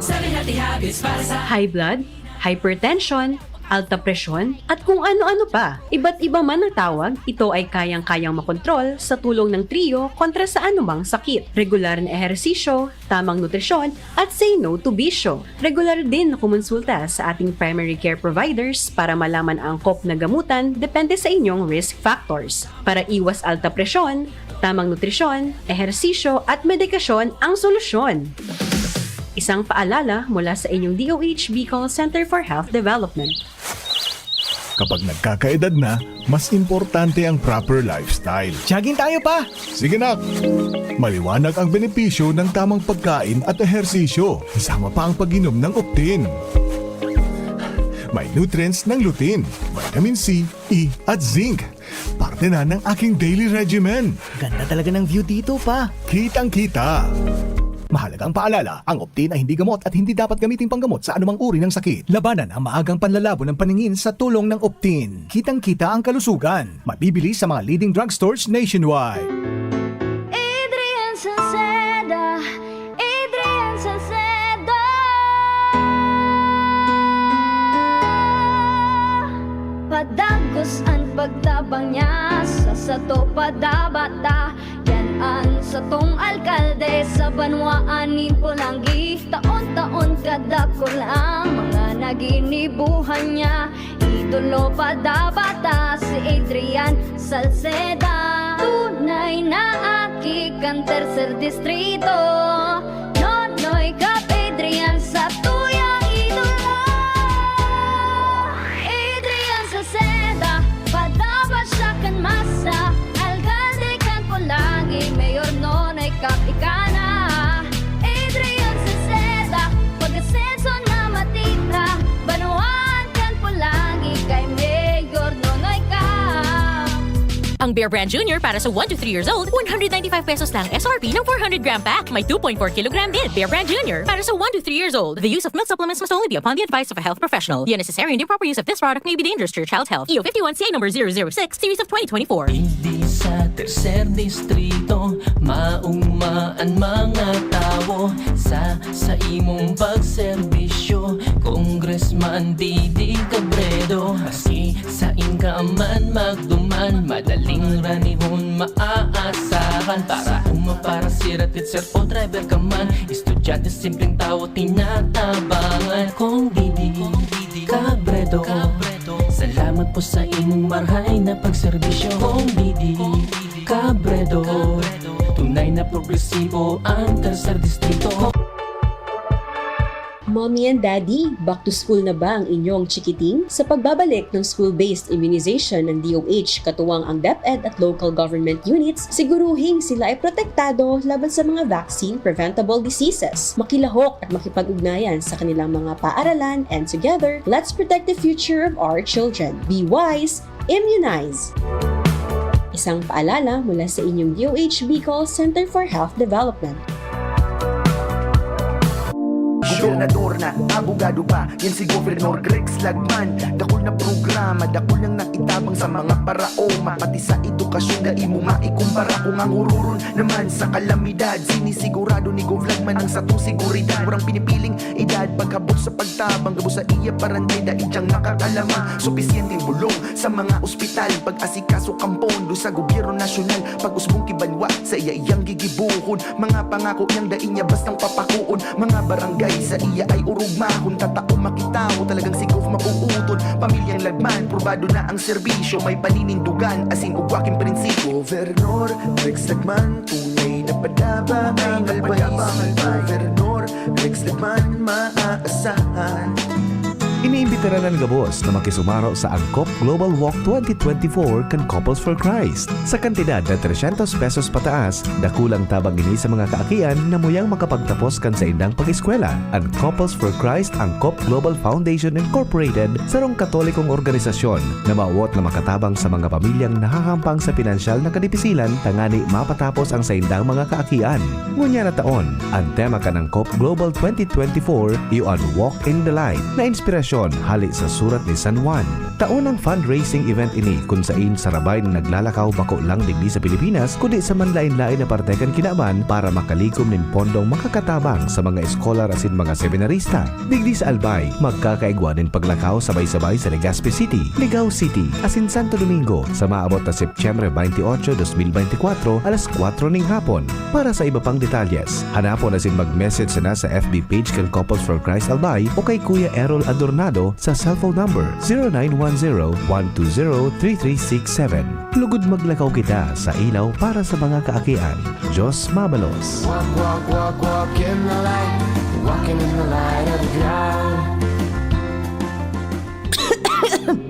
Speaker 11: High blood, hypertension, alta presyon, at kung ano-ano pa. Iba't iba man ang tawag, ito ay kayang-kayang makontrol sa tulong ng trio kontra sa anumang sakit. Regular na ehersisyo, tamang nutrisyon, at say no to bisyo. Regular din na kumonsulta sa ating primary care providers para malaman ang angkop na gamutan depende sa inyong risk factors. Para iwas alta presyon, tamang nutrisyon, ehersisyo, at medikasyon ang solusyon. Isang paalala mula sa inyong DOH Bicol Center for Health Development.
Speaker 12: Kapag nagkakaedad na, mas importante ang proper lifestyle.
Speaker 10: Jogging tayo pa!
Speaker 12: Sige nak! Maliwanag ang benepisyo ng tamang pagkain at ehersisyo, kasama pa ang pag-inom ng Optin. May nutrients ng lutein, vitamin C, E at zinc. Parte na ng aking daily regimen.
Speaker 10: Ganda talaga ng view dito pa.
Speaker 12: Kitang-kita. Mahalagang paalala, ang Optin ay hindi gamot at hindi dapat gamitin panggamot sa anumang uri ng sakit. Labanan ang maagang panlalabo ng paningin sa tulong ng Optin. Kitang-kita ang kalusugan. Mabibili sa mga leading drugstores nationwide.
Speaker 3: Adrian Salceda, Adrian Salceda. Padagos ang pagtabang niya sa sato padabata. Yan ang satong alkalde sa banwaan ni Pulangi. Taon-taon kada ko lang mga naginibuhan niya. Idolo padabata si Adrian Salceda. Tunay na aki kan tercer distrito. Nonoy kap Adrian sa tuyang idolo. Adrian Salceda, padaba siya kan masa. Alcalde kan Pulangi, mayor nonoy kap ikana. Adrian Salceda, pag-asenso na matitra. Banuan kan Pulangi, kay mayor nonoy kap.
Speaker 8: Ang Bear Brand Junior para sa 1 to 3 years old, 195 pesos lang SRP ng 400 gram pack. May 2.4 kilogram din. Bear Brand Junior para sa 1 to 3 years old. The use of milk supplements must only be upon the advice of a health professional. The unnecessary and improper use of this product may be dangerous to your child's health. EO 51CA number 006, series of 2024.
Speaker 13: Hindi sa tercer distrito maungmaan mga tao sa imong pagserbisyo. Congressman Didi Cabredo, maski sa inkaman magduman, madaling ranihon maaasahan. Para sirat sir o driver ka man, estudyante simpleng tao tinatabangan. Kung Didi Cabredo, salamat po sa imong marhay na pagserbisyo. Kung Didi Cabredo, tunay na progresibo ang tercer distrito.
Speaker 11: Mommy and Daddy, back to school na ba ang inyong chikiting? Sa pagbabalik ng school-based immunization ng DOH, katuwang ang DepEd at local government units, siguruhing sila ay protektado laban sa mga vaccine-preventable diseases. Makilahok at makipag-ugnayan sa kanilang mga paaralan, and together, let's protect the future of our children. Be wise, immunize! Isang paalala mula sa inyong DOH Bicol Center for Health Development.
Speaker 14: Gobernador na, abogado pa, yan si Gobernador Greg Slagman. Dakol na programa, dakol niyang nakitabang sa mga paraoma. Pati sa edukasyon na imo maikumpara. Kung ang hururon naman sa kalamidad, sinisigurado ni Govlagman ang satong seguridad. Murang pinipiling edad, pagkabot sa pagtabang, gabo sa iya parantay, dahil diyang nakakalamang. Supisyenteng bulong sa mga ospital, pag-asikaso kampondo sa gobyerno nasyonal. Pag-usbong kibanwa sa iya iyang gigibuhon, mga pangako niyang daing niya bastang papakuon. Mga barangay sa iya ay urugmahon, tatao makitaw, talagang si Gov mapuuton. Pamilyang Lagman, probado na ang serbisyo, may paninindugan, asin ugwaking prinsipyo. Gobernador Greg Slagman, tunay na padaba ang albay. Gobernador Greg Slagman, maaasahan.
Speaker 9: Iniimbitara ng gabos na makisumaro sa Angkop Global Walk 2024 kan Couples for Christ. Sa kantidad na 300 pesos pataas, dakulang tabang ini sa mga kaakian na muyang makapagtapos kan sa indang pag-eskwela. Ang Couples for Christ Angkop Global Foundation Incorporated sarong katolikong organisasyon na maawot na makatabang sa mga pamilyang nahahampang sa pinansyal na kadipisilan tangani mapatapos ang sa indang mga kaakian. Ngunya na taon, ang tema kan Angkop Global 2024 iyon Walk in the Light na inspirasyon hali sa surat ni San Juan. Taunang fundraising event ini kung saan sarabay na naglalakaw bako lang digdi sa Pilipinas kundi sa manlain-lain na partekan kinaban para makalikom nin pondong makakatabang sa mga eskolar asin mga seminarista. Digdi sa Albay, magkakaigwa din paglakaw sabay-sabay sa Legazpi City, Ligao City, asin Santo Domingo sa maabot na Setyembre 28, 2024 alas 4 ning hapon. Para sa iba pang detalyes, hanapon asin mag-message na sa FB page kan Couples for Christ Albay o kay Kuya Errol Adornado sa cellphone number 0910-120-3367. Lugod maglakaw kita sa ilaw para sa mga kaakian. Diyos mabalos.
Speaker 3: Walk, walk, walk, walk in the light. Walking in the light of God.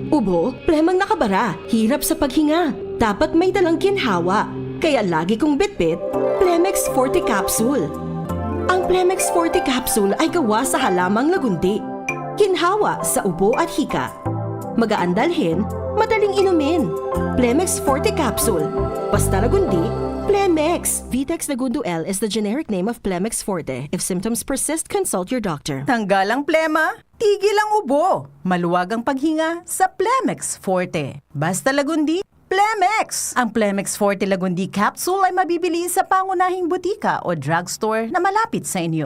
Speaker 15: Ubo, plemang nakabara, hirap sa paghinga. Dapat may dalang ginhawa. Kaya lagi kong bitbit, Plemex Forte Capsule. Ang Plemex Forte Capsule ay gawa sa halamang lagundi. ginhawa sa ubo at hika. Magaan dalhin, madaling inumin. Plemex Forte Capsule. Basta lagundi, Plemex. Vitex Lagundo L is the generic name of Plemex Forte. If symptoms persist, consult your doctor.
Speaker 16: Tanggal ang plema, tigil ang ubo. Maluwag ang paghinga sa Plemex Forte. Basta lagundi, Plemex! Ang Plemex Forte Lagundi Capsule ay mabibili sa pangunahing butika o drugstore na malapit sa inyo.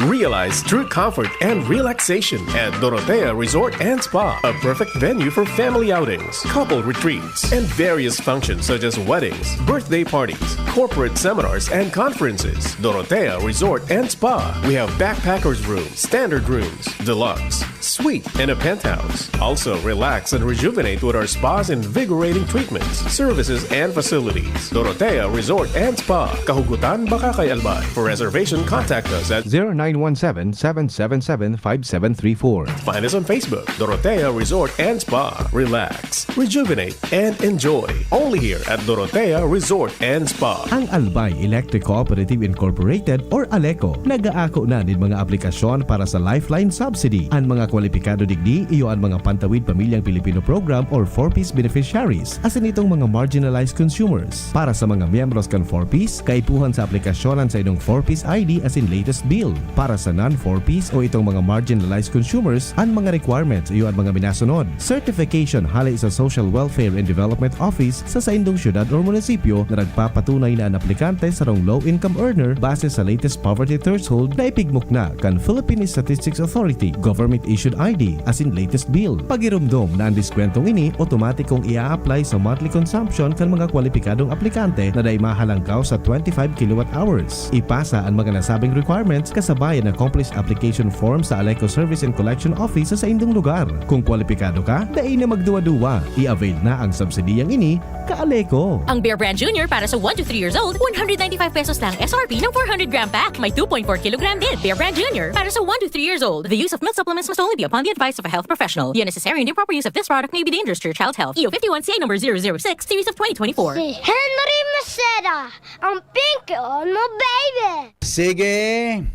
Speaker 17: Realize true comfort and relaxation at Dorotea Resort and Spa, a perfect venue for family outings, couple retreats, and various functions such as weddings, birthday parties, corporate seminars, and conferences. Dorotea Resort and Spa. We have backpackers rooms, standard rooms, deluxe, suite, and a penthouse. Also, relax and rejuvenate with our spa's invigorating treatments, services, and facilities. Dorotea Resort and Spa, Kahugutan, Bakakay, Albay. For reservation, contact us at
Speaker 9: 0917-777-5734.
Speaker 17: Find us on Facebook, Dorotea Resort and Spa. Relax, rejuvenate, and enjoy. Only here at Dorotea Resort and Spa.
Speaker 9: Ang Albay Electric Cooperative Incorporated or ALECO nagaako na din mga aplikasyon para sa Lifeline Subsidy. Ang mga kwalipikado digdi iyo ang mga Pantawid Pamilyang Pilipino Program or 4Ps beneficiaries asin itong mga marginalized consumers. Para sa mga miyembros kan 4Ps, kaipuhan sa aplikasyonan sa inyong 4Ps ID asin latest bill. Para sa non-4Ps o itong mga marginalized consumers, ang mga requirements iyo ang mga minasunod. Certification halay sa Social Welfare and Development Office sa indong syudad o munisipyo na nagpapatunay na ang aplikante sa rong low-income earner base sa latest poverty threshold na ipigmok na kan Philippine Statistics Authority government-issued ID asin latest bill. Pagirumdom na ang diskwentong ini otomatikong ia-apply sa monthly consumption kan mga kwalipikadong aplikante na day mahalangkaw sa 25 kWh. Ipasa ang mga nasabing requirements kasabayan ng accomplished application form sa Aleco Service and Collection Office sa indong lugar. Kung kwalipikado ka, dai na magduwa-duwa. I-avail na ang subsidiyang ini ka-Aleco.
Speaker 8: Ang Bear Brand Junior para sa 1 to 3 years old, 195 pesos lang SRP ng 400 gram pack. May 2.4 kilogram din. Bear Brand Junior para sa 1 to 3 years old. The use of milk supplements must only be upon the advice of a health professional. The unnecessary and improper use of this product may be dangerous to your child's health. EO 51 CA number 006, series of 2024.
Speaker 18: Si Henry Maceda, ang pink on mo, baby!
Speaker 4: Sige.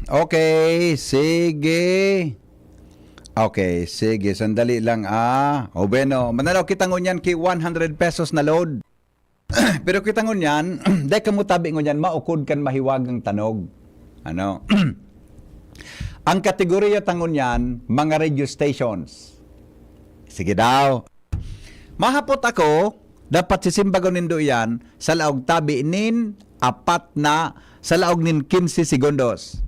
Speaker 4: Okay. Sige. Okay, sige. Sandali lang O bueno, manalaw kita ngunyan ki 100 pesos na load. Pero kita ngunyan, dahil kamutabi ngunyan, maukod kan mahiwagang tanog. Ano? Ang kategorya tangon yan, mga radio stations. Sige daw. Mahapot ako, dapat sisimbagon nindo yan sa laog tabi nin sa laog nin 15 segundos.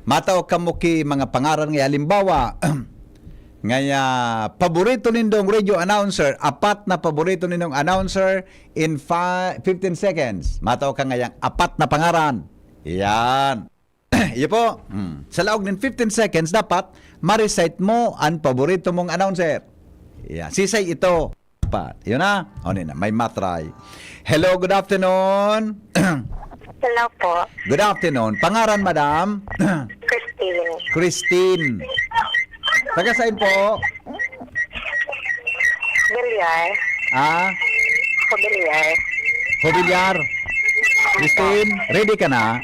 Speaker 4: Mataw kamuki mga pangaran nga halimbawa, ngaya paborito nindong radio announcer, apat na paborito nindong announcer in 15 seconds. Mataw ka ngayang apat na pangaran. Yan. Iyo po. Sa laog ng 15 seconds, dapat ma-recite mo ang paborito mong announcer. Yan. Sisay ito. Yun na. O na, may matry. Hello, good afternoon.
Speaker 5: Hello po.
Speaker 4: Good afternoon. Pangaran, madam?
Speaker 5: Christine.
Speaker 4: Christine. Taga saan po?
Speaker 5: Bilyar. Bilyar.
Speaker 4: Bilyar. Christine, ready ka na?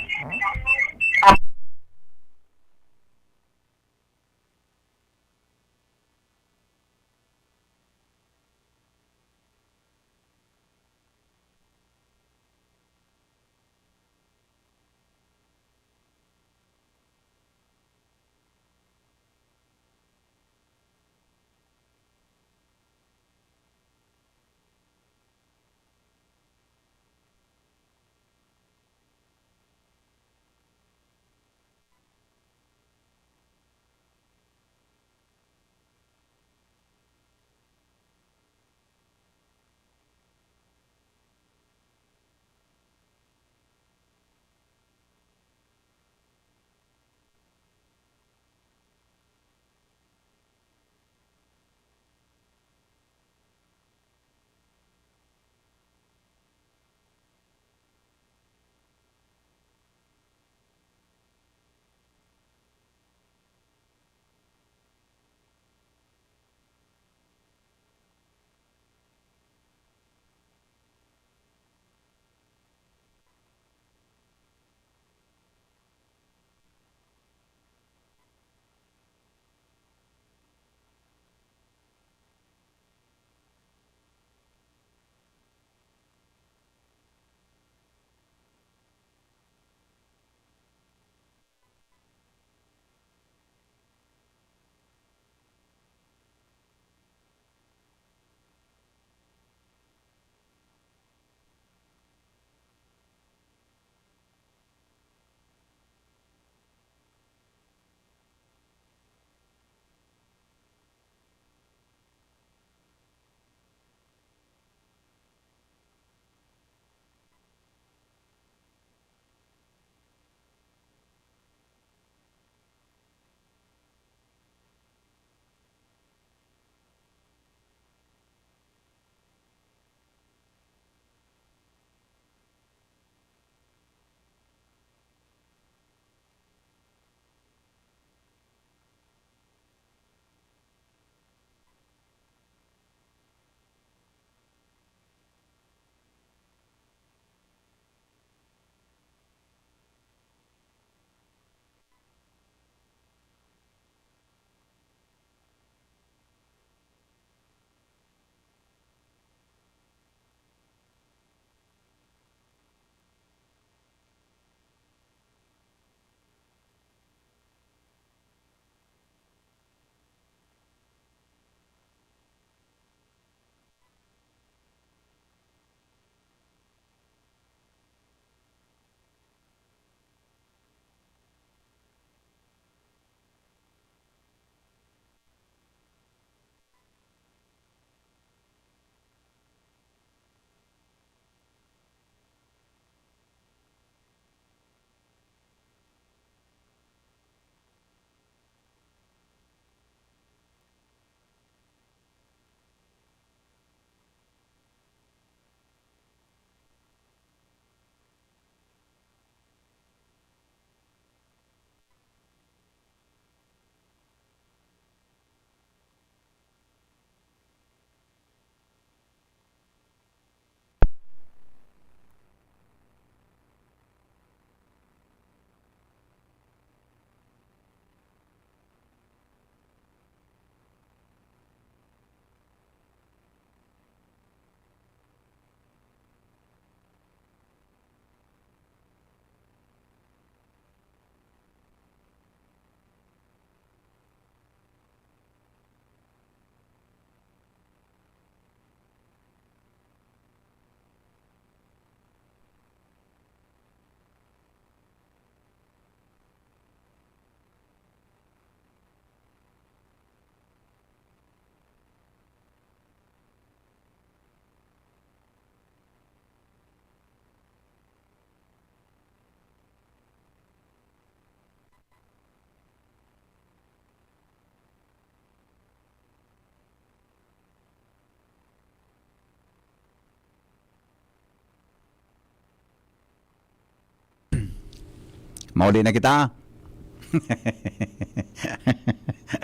Speaker 4: Mauli na kita.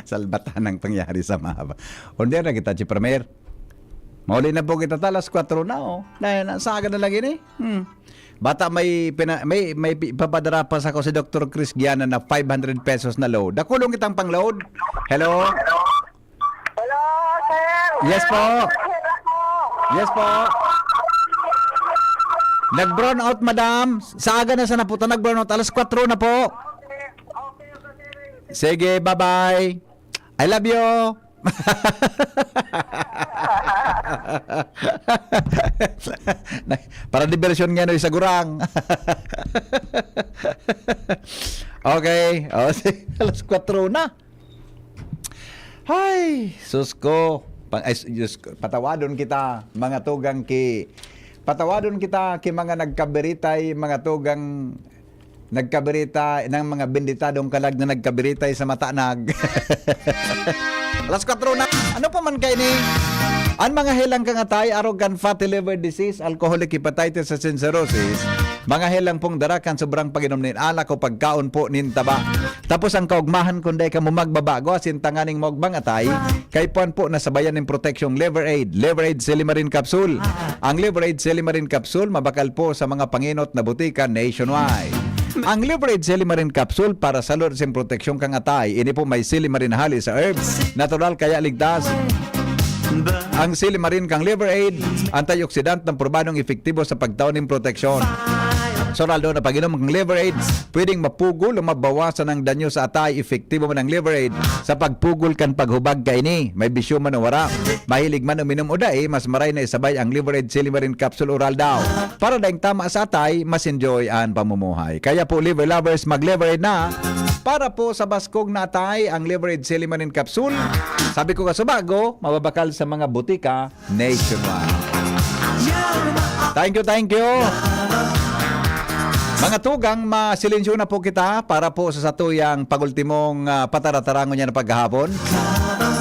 Speaker 4: Salbatan ang pangyari sa mahaba. Undi na kita, si Premier. Mauli na po kita talas 4 na, oh. Dahil nasaga na lang ini. Bata may papadara pa sa ako si Dr. Chris Giana na 500 pesos na load. Dakulong kitang pang-load. Hello?
Speaker 5: Hello, sir.
Speaker 4: Yes po. Yes po. Nag-brown out, madam. Sa aga na sana po ito nag-brown out. Alas 4 na po. Sige, bye-bye. I love you. Para diversyon nga no, isa gurang. Okay. O, alas 4 na. Hay, sus ko. Patawadon kita, mga tugang patawadon kita mga nagkaberitay, mga tugang nagkaberita ng mga benditadong kalag na nagkaberitay sa matanag. Alas 4 na. Ano pa man kay ni? Ang mga helang kangatay, arrogant fatty liver disease, alcoholic hepatitis at cirrhosis, mga helang pong darakan sobrang pag-inom nin alak o pagkaon po nin taba. Tapos ang kaugmahan kundi ka mo magbabago asin tanganing mogbang atay, kay puan po nasabayan ng protection Liver Aid Silimarin Capsule. Ang Liver Aid Silimarin Capsule mabakal po sa mga panginot na butika nationwide. Ang Liver Aid Silimarin Capsule para sa lord sin proteksyon kang atay, ini po may silimarin hali sa herbs, natural kaya ligtas. Ang Silimarin kang Liver Aid, antioxidant ng probadong epektibo sa pagtaon ng proteksyon. So, Raldo, na pag-inom ng Liver Aid, pwedeng mapugol o mabawasan ang danyo sa atay. Epektibo man ang Liver Aid sa pagpugol kan paghubag ka ini. May bisyo man o wara. Mahilig man uminom o dahi, mas maray na isabay ang Liver Aid Silimarin Capsule Oral daw. Para daing tama sa atay, mas enjoy ang pamumuhay. Kaya po, liver lovers, mag-Liver Aid na. Para po sa baskog na atay, ang Liver Aid Silimarin Capsule. Sabi ko kasubago, mababakal sa mga butika nationwide. Thank you. Mga tugang, masilensyo na po kita para po sa satuyang pagultimong pataratarangon niya na paghahapon.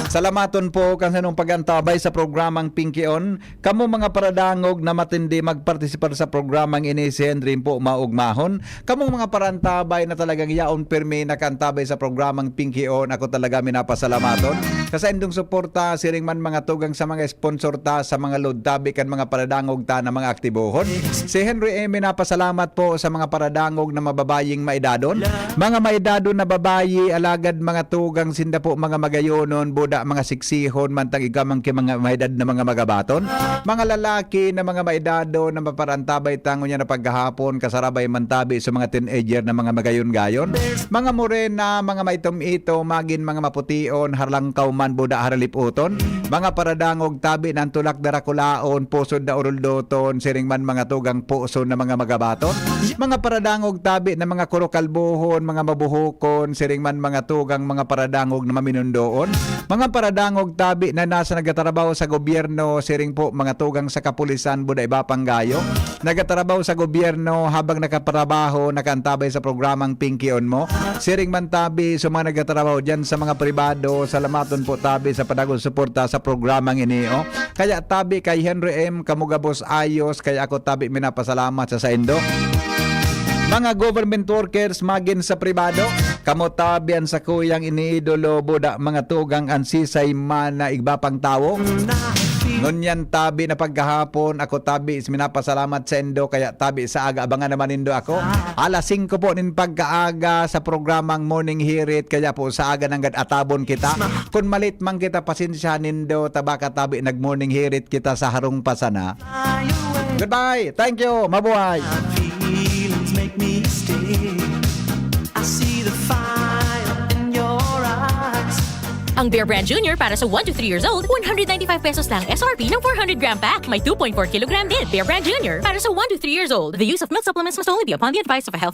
Speaker 4: Salamaton po kansanong pagantabay sa programang Pinky On. Kamu mga paradangog na matindi magpartisipar sa programang ini si Henry po maugmahon. Kamu mga parantabay na talagang yaon permi nakantabay sa programang Pinky On. Ako talaga minapasalamaton. Kasi indong suporta siring man mga tugang sa mga sponsor ta sa mga load tabi kan mga paradangog ta na mga aktibohon. Si Henry minapasalamat po sa mga paradangog na mababaying maedadon. Mga maedadon na babayi alagad mga tugang sinda po mga magayonon buda mga siksihon mantang igamang ki mga maedad na mga magabaton. Mga lalaki na mga maedado na maparantabay tango niya na paghahapon kasarabay mantabi sa mga teenager na mga magayon-gayon. Mga morena, mga maitom-ito, magin mga mapution, harlangkaw man buda haraliputon. Mga paradangog tabi ng tulak darakulaon, pusod na uruldoton, siring man mga tugang puso na mga magabaton. Mga paradangog tabi na mga kurokalbuhon, mga mabuhukon, siring man mga tugang mga paradangog na maminundoon. Mga paradangog tabi na nasa nagatrabaho sa gobyerno, siring po mga tugang sa kapulisan, buda iba panggayo. Nagatrabaho sa gobyerno habang nakatrabaho, nakantabay sa programang Pinky On mo. Siring man tabi sa mga nagatrabaho dyan sa mga pribado, salamaton po tabi sa padagong suporta sa programang ini. Kaya tabi kay Henry M. Kamugabos Ayos, kaya ako tabi minapasalamat sa indo. Mga government workers magin sa pribado, kamotabian sa kuyang iniidolo buda mga tugang ansisay man na igbapang tao. Ngunyan tabi na paghahapon, ako tabi minapasalamat sa indo, kaya tabi sa aga abangan naman indo ako. Alas 5 po nin pagkaaga sa programang Morning Hirit, kaya po sa aga nang atabon kita. Kung malit man kita pasensyahan nindo, tabaka tabi nag Morning Hirit kita sa harong pasana. Goodbye, thank you, mabuhay.
Speaker 3: Make me stay. I see the fire in your eyes.
Speaker 8: Ang Bear Brand Junior para sa 1 to 3 years old, 195 pesos lang SRP ng 400 gram pack. May 2.4 kilogram din. Bear Brand Junior para sa 1 to 3 years old. The use of milk supplements must only be upon the advice of a health